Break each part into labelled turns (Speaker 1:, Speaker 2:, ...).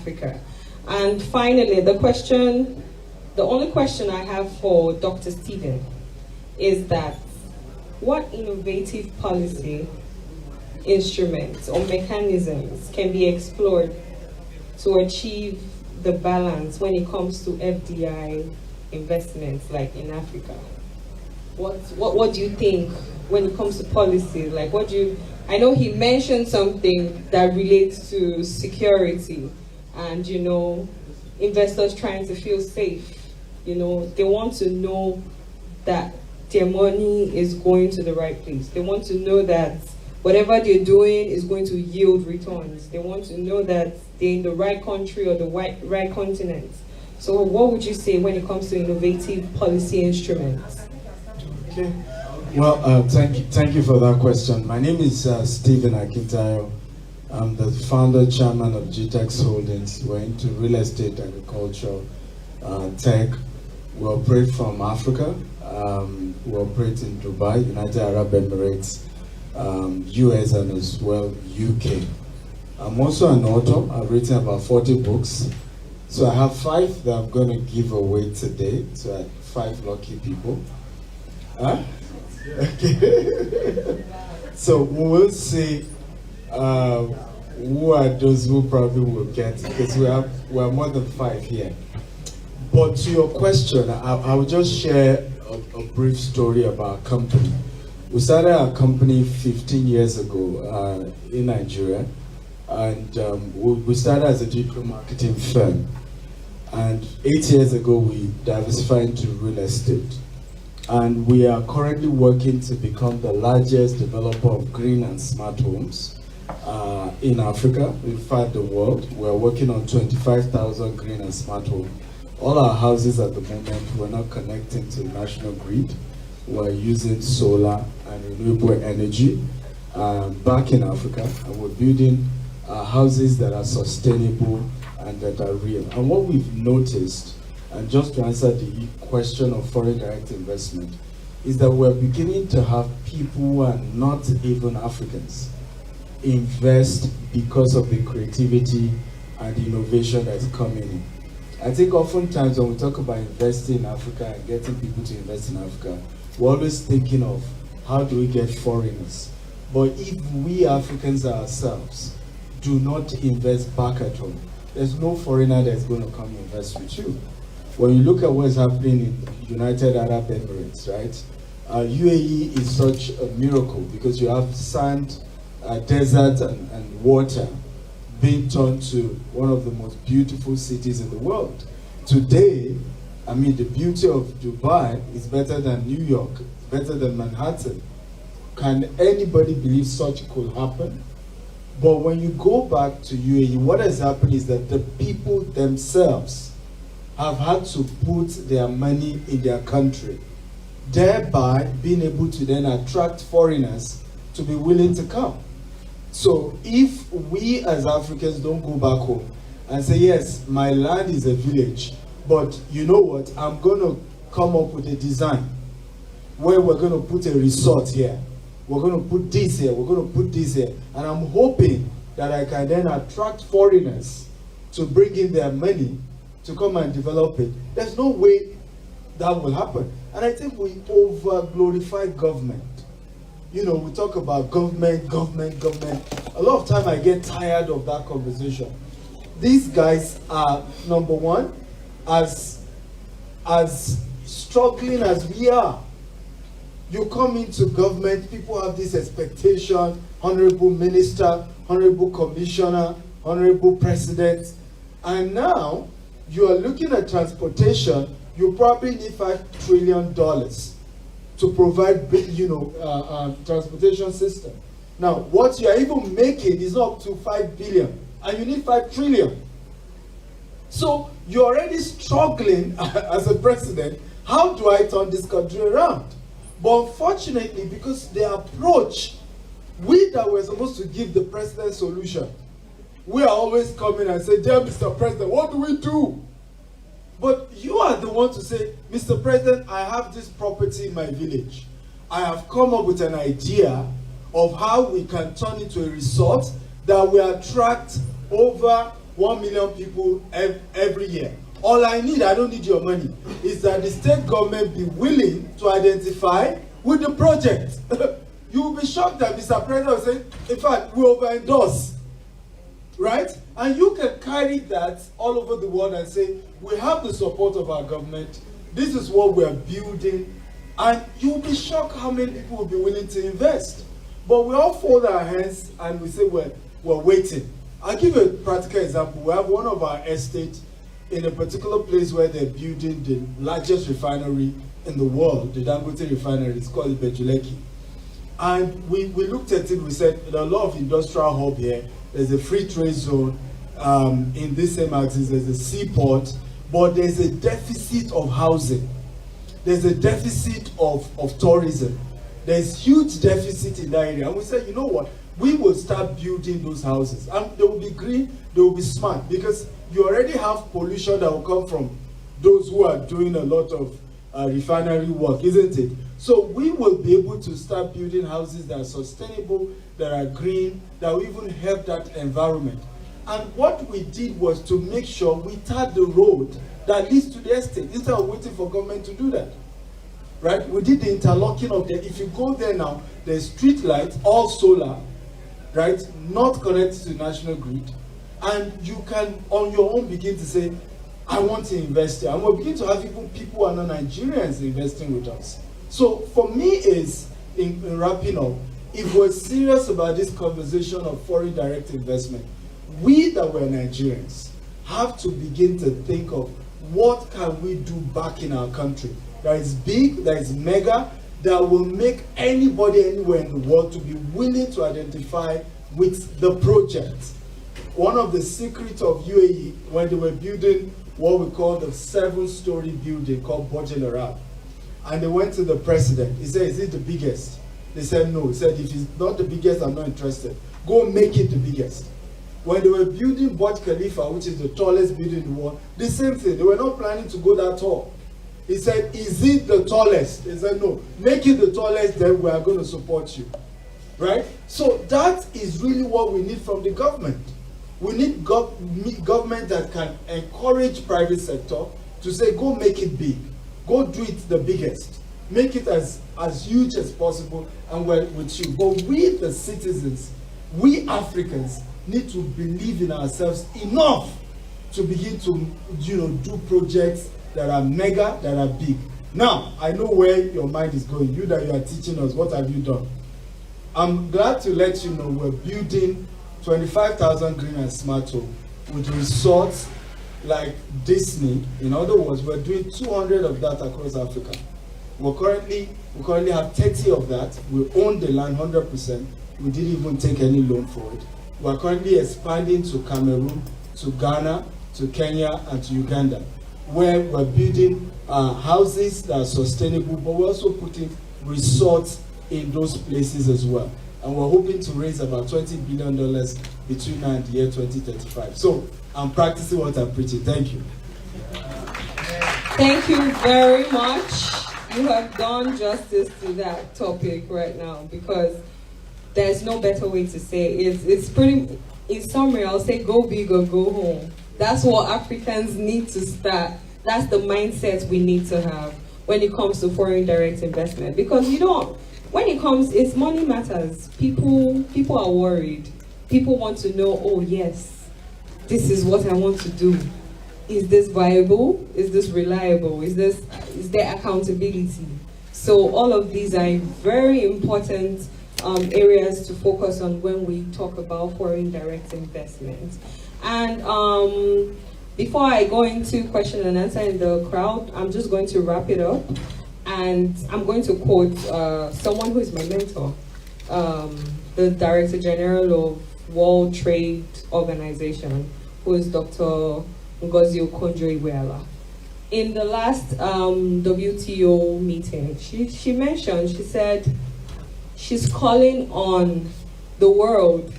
Speaker 1: Africa. And finally, the only question I have for Dr. Stephen is that what innovative policy instruments or mechanisms can be explored to achieve the balance when it comes to FDI investments, like in Africa? What do you think when it comes to policy? Like, I know he mentioned something that relates to security and, investors trying to feel safe. They want to know that their money is going to the right place. They want to know that whatever they're doing is going to yield returns. They want to know that they're in the right country or the right continent. So what would you say when it comes to innovative policy instruments?
Speaker 2: Okay. Well, thank you for that question. My name is Stephen Akintayo. I'm the founder, chairman of GTEX Holdings. We're into real estate, agriculture, tech. We operate from Africa. We operate in Dubai, United Arab Emirates, US, and as well UK. I'm also an author. I've written about 40 books. So I have 5 that I'm going to give away today to 5 lucky people. Huh? Okay. So we will see who are those who probably will get, because we are more than 5 here. But to your question, I will just share a brief story about our company. We started our company 15 years ago in Nigeria, and we started as a digital marketing firm. And 8 years ago, we diversified into real estate. And we are currently working to become the largest developer of green and smart homes in Africa, in fact the world. We are working on 25,000 green and smart homes. All our houses at the moment, we're not connecting to the national grid. We're using solar and renewable energy back in Africa, and we're building houses that are sustainable and that are real. And what we've noticed, and just to answer the question of foreign direct investment, is that we're beginning to have people who are not even Africans invest because of the creativity and the innovation that's coming in. I think oftentimes when we talk about investing in Africa and getting people to invest in Africa, we're always thinking of how do we get foreigners. But if we Africans ourselves do not invest back at home, there's no foreigner that's going to come invest with you. When you look at what's happening in United Arab Emirates, right? UAE is such a miracle because you have sand, desert, and water being turned to one of the most beautiful cities in the world. Today, I mean, the beauty of Dubai is better than New York, better than Manhattan. Can anybody believe such could happen? But when you go back to UAE, what has happened is that the people themselves have had to put their money in their country, thereby being able to then attract foreigners to be willing to come. So if we as Africans don't go back home and say, yes, my land is a village, but you know what, I'm going to come up with a design where we're going to put a resort here, we're going to put this here, we're going to put this here, and I'm hoping that I can then attract foreigners to bring in their money to come and develop it. There's no way that will happen. And I think we over-glorify government. You know, we talk about government. A lot of time I get tired of that conversation. These guys are, number one, as struggling as we are. You come into government, people have this expectation, honorable minister, honorable commissioner, honorable president, and now you are looking at transportation, you probably need $5 trillion to provide, transportation system. Now, what you are even making is up to 5 billion, and you need 5 trillion. So you're already struggling as a president. How do I turn this country around? But unfortunately, because the approach, we that were supposed to give the president solution, we are always coming and say, dear Mr. President, what do we do? But you are the one to say, Mr. President, I have this property in my village. I have come up with an idea of how we can turn it into a resort that will attract over 1 million people every year. All I need, I don't need your money, is that the state government be willing to identify with the project. You will be shocked that Mr. President will say, in fact, we over-endorse, right? And you can carry that all over the world and say, we have the support of our government, this is what we're building, and you'll be shocked how many people will be willing to invest. But we all fold our hands and we say, we're waiting. I'll give you a practical example. We have one of our estates in a particular place where they're building the largest refinery in the world, the Dangote refinery. It's called Bejuleki. And we looked at it, we said, there are a lot of industrial hub here. There's a free trade zone. In this same axis, there's a seaport, but there's a deficit of housing. There's a deficit of tourism. There's huge deficit in that area. And we said, you know what? We will start building those houses. And they will be green, they will be smart, because you already have pollution that will come from those who are doing a lot of refinery work, isn't it? So we will be able to start building houses that are sustainable, that are green, that will even help that environment. And what we did was to make sure we tarred the road that leads to the estate, instead of waiting for government to do that. Right? We did the interlocking of the, if you go there now, there's street lights, all solar, right? Not connected to the national grid. And you can, on your own, begin to say, I want to invest here. And we'll begin to have even people who are not Nigerians investing with us. So for me is, in wrapping up, if we're serious about this conversation of foreign direct investment, we that were Nigerians have to begin to think of what can we do back in our country that is big, that is mega, that will make anybody anywhere in the world to be willing to identify with the project. One of the secrets of UAE, when they were building what we call the 7-story building called Burj Al Arab, and they went to the president, he said, is it the biggest? They said no. He said, if it's not the biggest, I'm not interested. Go make it the biggest. When they were building Burj Khalifa, which is the tallest building in the world, the same thing. They were not planning to go that tall. He said, is it the tallest? He said, no. Make it the tallest, then we are going to support you. Right? So that is really what we need from the government. We need government that can encourage private sector to say, go make it big. Go do it the biggest. Make it as huge as possible, and we're with you. But we, the citizens, we Africans, need to believe in ourselves enough to begin to, do projects that are mega, that are big. Now, I know where your mind is going. You that you are teaching us, what have you done? I'm glad to let you know we're building 25,000 green and smart home with resorts like Disney. In other words, we're doing 200 of that across Africa. We currently have 30 of that. We own the land 100%. We didn't even take any loan for it. We're currently expanding to Cameroon, to Ghana, to Kenya, and to Uganda, where we're building houses that are sustainable, but we're also putting resorts in those places as well. And we're hoping to raise about $20 billion between now and the year 2035. So I'm practicing what I'm preaching. Thank you.
Speaker 1: Thank you very much. You have done justice to that topic right now, because there's no better way to say it. It's pretty, in summary, I'll say go big or go home. That's what Africans need to start. That's the mindset we need to have when it comes to foreign direct investment. Because when it comes, it's money matters. People are worried. People want to know, oh yes, this is what I want to do. Is this viable? Is this reliable? Is there accountability? So all of these are very important areas to focus on when we talk about foreign direct investment. And before I go into question and answer in the crowd, I'm just going to wrap it up. And I'm going to quote someone who is my mentor, the Director General of World Trade Organization, who is Dr. Ngozi Okonjo-Iweala. In the last WTO meeting, she mentioned, she said, she's calling on the world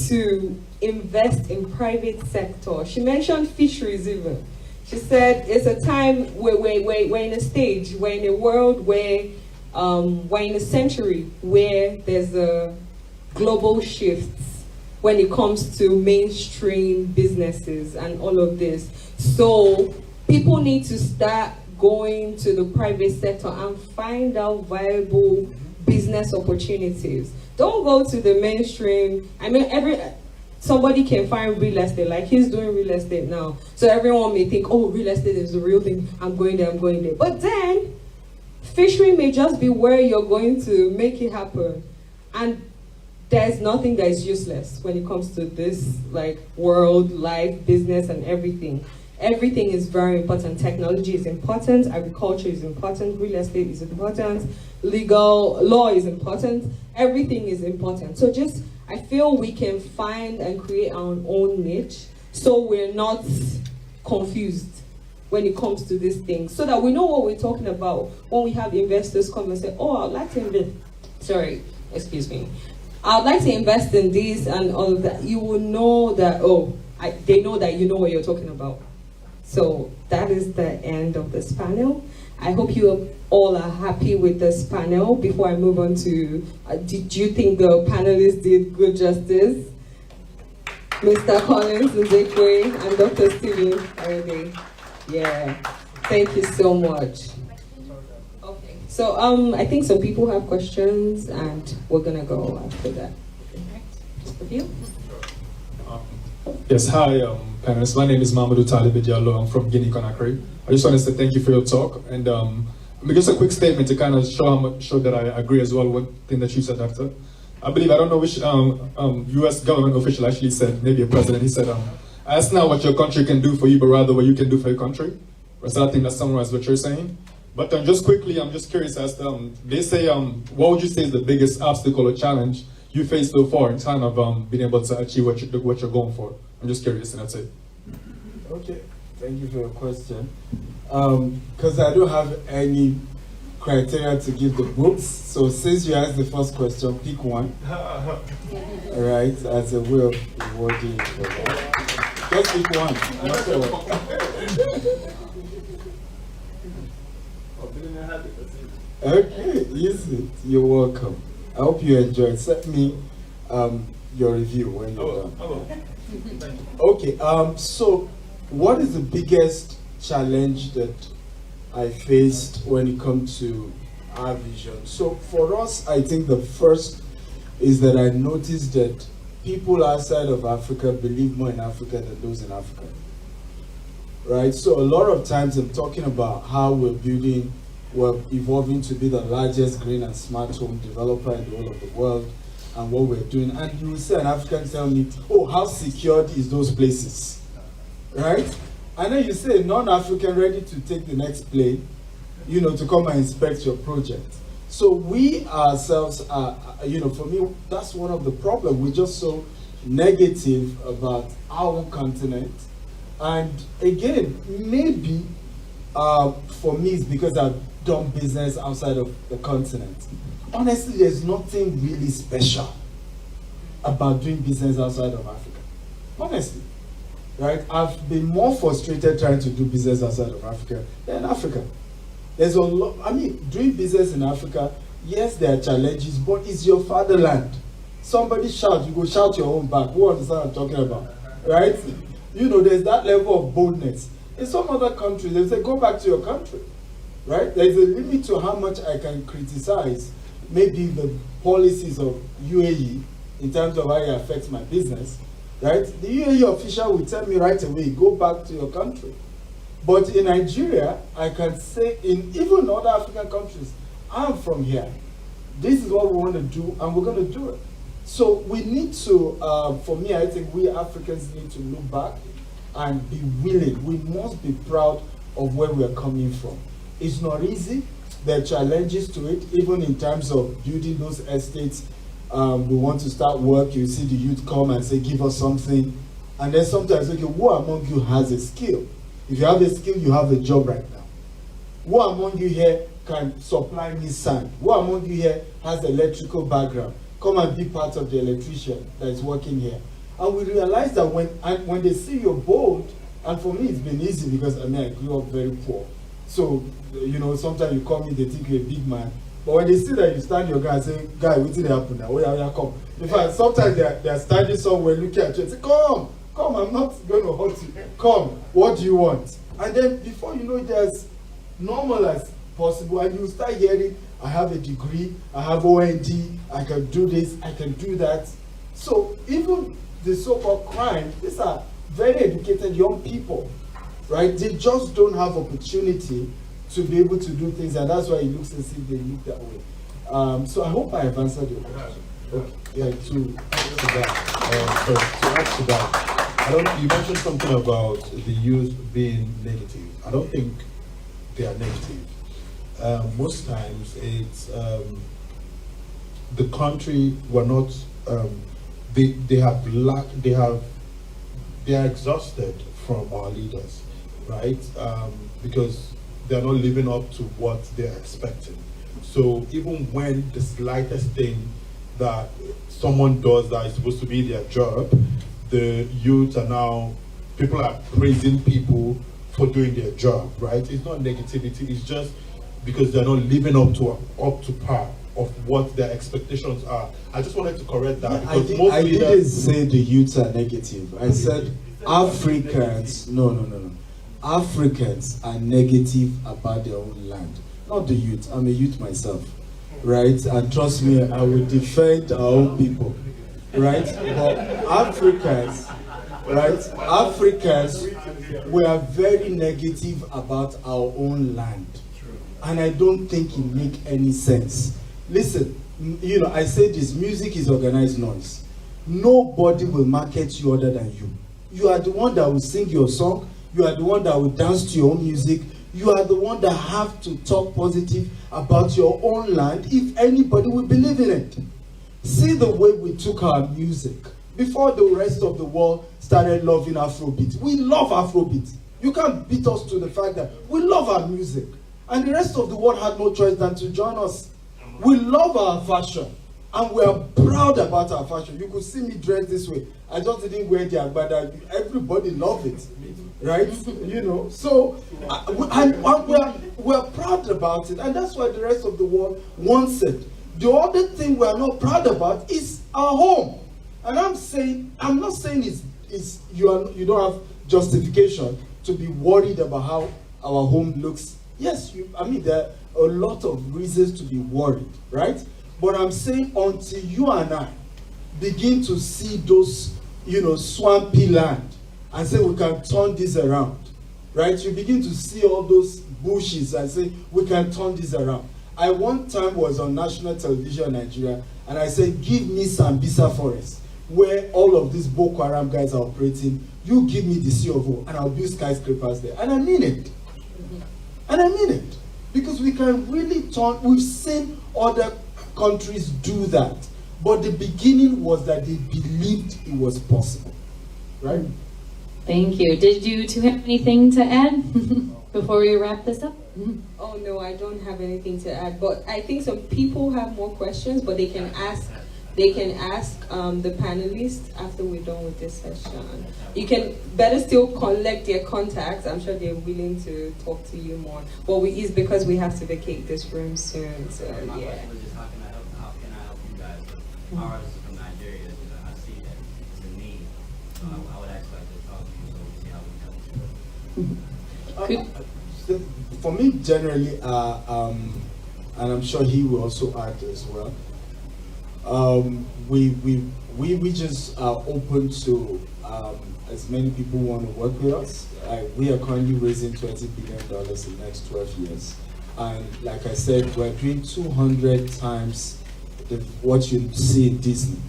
Speaker 1: to invest in private sector. She mentioned fisheries even. She said it's a time where we're in a stage, we're in a world where, we're in a century where there's a global shift when it comes to mainstream businesses and all of this. So people need to start going to the private sector and find out viable business opportunities. Don't go to the mainstream. I mean, somebody can find real estate, like he's doing real estate now. So everyone may think, oh, real estate is the real thing. I'm going there, I'm going there. But then, fishery may just be where you're going to make it happen. And there's nothing that is useless when it comes to this, like, world, life, business, and everything. Everything is very important. Technology is important, agriculture is important, real estate is important, legal law is important, everything is important. So I feel we can find and create our own niche so we're not confused when it comes to these things, so that we know what we're talking about when we have investors come and say, oh, I'd like to I'd like to invest in this and all of that. You will know that, they know that you know what you're talking about. So that is the end of this panel. I hope you all are happy with this panel. Before I move on to, did you think the panelists did good justice? Mr. Collins, Nzekwe, and Dr. Steven, are they? Yeah, thank you so much. Okay, so I think some people have questions, and we're gonna go after that. With you?
Speaker 3: Yes, hi, panelists. My name is Mamadou Talib Diallo. I'm from Guinea Conakry. I just want to say thank you for your talk, and just a quick statement to kind of show that I agree as well with the thing that you said, Doctor. I don't know which U.S. government official actually said, maybe a president. He said, "Ask not what your country can do for you, but rather what you can do for your country." So I think that summarizes what you're saying. But just quickly, I'm just curious as to they say, what would you say is the biggest obstacle or challenge you faced so far in time of being able to achieve what you're going for? I'm just curious, and that's it.
Speaker 2: Okay, thank you for your question. Because I don't have any criteria to give the books, so since you asked the first question, pick one. All right, as a way of rewarding you for that. Just pick one. Okay, easy. You're welcome. I hope you enjoyed. Send me your review when you're done. Okay, so what is the biggest challenge that I faced when it comes to our vision? So for us, I think the first is that I noticed that people outside of Africa believe more in Africa than those in Africa. Right? So a lot of times I'm talking about how we're evolving to be the largest green and smart home developer in the whole of the world, and what we're doing. And you will see an African tell me, oh, how secured is those places? Right? And then you say non-African ready to take the next plane, to come and inspect your project. So we ourselves are, for me, that's one of the problems. We're just so negative about our own continent. And again, maybe for me it's because I've done business outside of the continent. Honestly, there's nothing really special about doing business outside of Africa. Honestly. Right? I've been more frustrated trying to do business outside of Africa than Africa. There's a lot, doing business in Africa, yes, there are challenges, but it's your fatherland. Somebody shout, you go shout your own back. Who understand what I'm talking about? Right? There's that level of boldness. In some other countries, they say, go back to your country. Right? There's a limit to how much I can criticize maybe the policies of UAE in terms of how it affects my business. Right? The UAE official will tell me right away, go back to your country. But in Nigeria, I can say in even other African countries, I'm from here. This is what we want to do, and we're going to do it. So we need to, for me, I think we Africans need to look back and be willing. We must be proud of where we are coming from. It's not easy. There are challenges to it, even in terms of building those estates. We want to start work, you see the youth come and say, give us something. And then sometimes, okay, who among you has a skill? If you have a skill, you have a job right now. Who among you here can supply me sand? Who among you here has electrical background? Come and be part of the electrician that is working here. And we realize that when they see you're bold, and for me it's been easy because I grew up very poor. So, sometimes you call me, they think you're a big man. But when they see that you stand your guy and say, guy, what's it happen now? Oh yeah, come. In fact, sometimes they are standing somewhere looking at you and say, come, I'm not going to hurt you. Come, what do you want? And then before you know it, as normal as possible, and you start hearing, I have a degree, I have OND, I can do this, I can do that. So even the so-called crime, these are very educated young people, right? They just don't have opportunity to be able to do things, and that's why it looks as if they look that way. So I hope I have answered your question. Okay. Yeah, to
Speaker 4: add to that, I don't. You mentioned something about the youth being negative. I don't think they are negative. Most times, it's the country were not. They are exhausted from our leaders, right? Because they are not living up to what they're expecting. So even when the slightest thing that someone does that is supposed to be their job, the youth are now, people are praising people for doing their job, right? It's not negativity, it's just because they're not living up to par of what their expectations are. I just wanted to correct that. Because
Speaker 2: I didn't say the youths are negative. I said Africans, no. Africans are negative about their own land, not the youth. I'm a youth myself, right? And trust me, I will defend our own people, right? But Africans, right? Africans, we are very negative about our own land. And I don't think it makes any sense. Listen, I say this, music is organized noise. Nobody will market you other than you. You are the one that will sing your song. You are the one that will dance to your own music. You are the one that have to talk positive about your own land if anybody will believe in it. See the way we took our music. Before the rest of the world started loving Afrobeat. We love Afrobeat. You can't beat us to the fact that we love our music. And the rest of the world had no choice than to join us. We love our fashion. And we are proud about our fashion. You could see me dressed this way. I just didn't wear the agbada. Everybody loved it. Right? So we're proud about it. And that's why the rest of the world wants it. The other thing we're not proud about is our home. And I'm not saying you don't have justification to be worried about how our home looks. Yes, there are a lot of reasons to be worried, right? But I'm saying until you and I begin to see those, swampy land and say we can turn this around, right? You begin to see all those bushes and say we can turn this around. I one time was on national television in Nigeria and I said, give me Sambisa Forest where all of these Boko Haram guys are operating. You give me the Sea of O and I'll build skyscrapers there. And I mean it. And I mean it. Because we can really turn, we've seen other countries do that. But the beginning was that they believed it was possible. Right?
Speaker 5: Thank you. Did you two have anything to add before we wrap this up?
Speaker 1: Oh no, I don't have anything to add. But I think some people have more questions, but they can ask the panelists after we're done with this session. You can better still collect their contacts. I'm sure they're willing to talk to you more. But it's because we have to vacate this room soon. So yeah.
Speaker 6: How can I help you guys? Ours is from Nigeria. I see that it's a need. So I would actually like to talk to you so we see how we can help you.
Speaker 2: For me, generally, and I'm sure he will also add as well. We just are open to as many people want to work with us. We are currently raising $20 billion in the next 12 years. And like I said, we're doing 200 times what you see in Disney.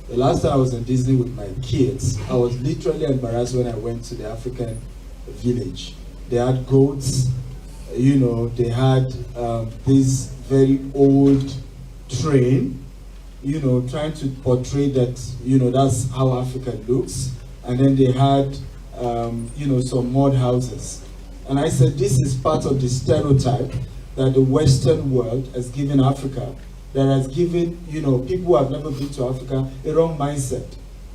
Speaker 2: The last time I was in Disney with my kids, I was literally embarrassed when I went to the African village. They had goats, they had this very old train, trying to portray that, that's how Africa looks. And then they had, some mud houses. And I said, this is part of the stereotype that the Western world has given Africa, that has given, people who have never been to Africa a wrong mindset.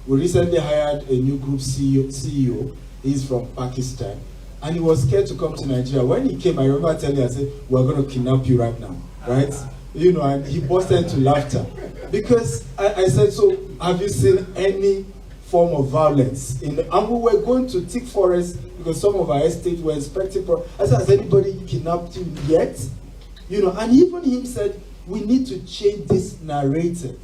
Speaker 2: We recently hired a new group CEO. He's from Pakistan. And he was scared to come to Nigeria. When he came, I remember telling him, I said, we're going to kidnap you right now, right? you know, and he busted into laughter. Because I said, so have you seen any form of violence? And we were going to Thick Forest because some of our estates were inspecting. I said, has anybody kidnapped you yet? You know, and even him said, we need to change this narrative,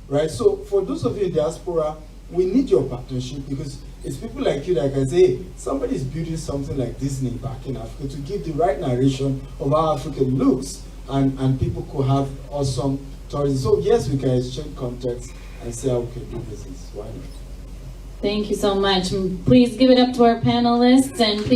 Speaker 2: right? So for those of you in diaspora, we need your partnership because it's people like you that can say, hey, somebody's building something like Disney back in Africa to give the right narration of how Africa looks, and people could have awesome tourism. So yes, we can exchange contacts and see how we can do business. Why not?
Speaker 5: Thank you so much. Please give it up to our panelists and please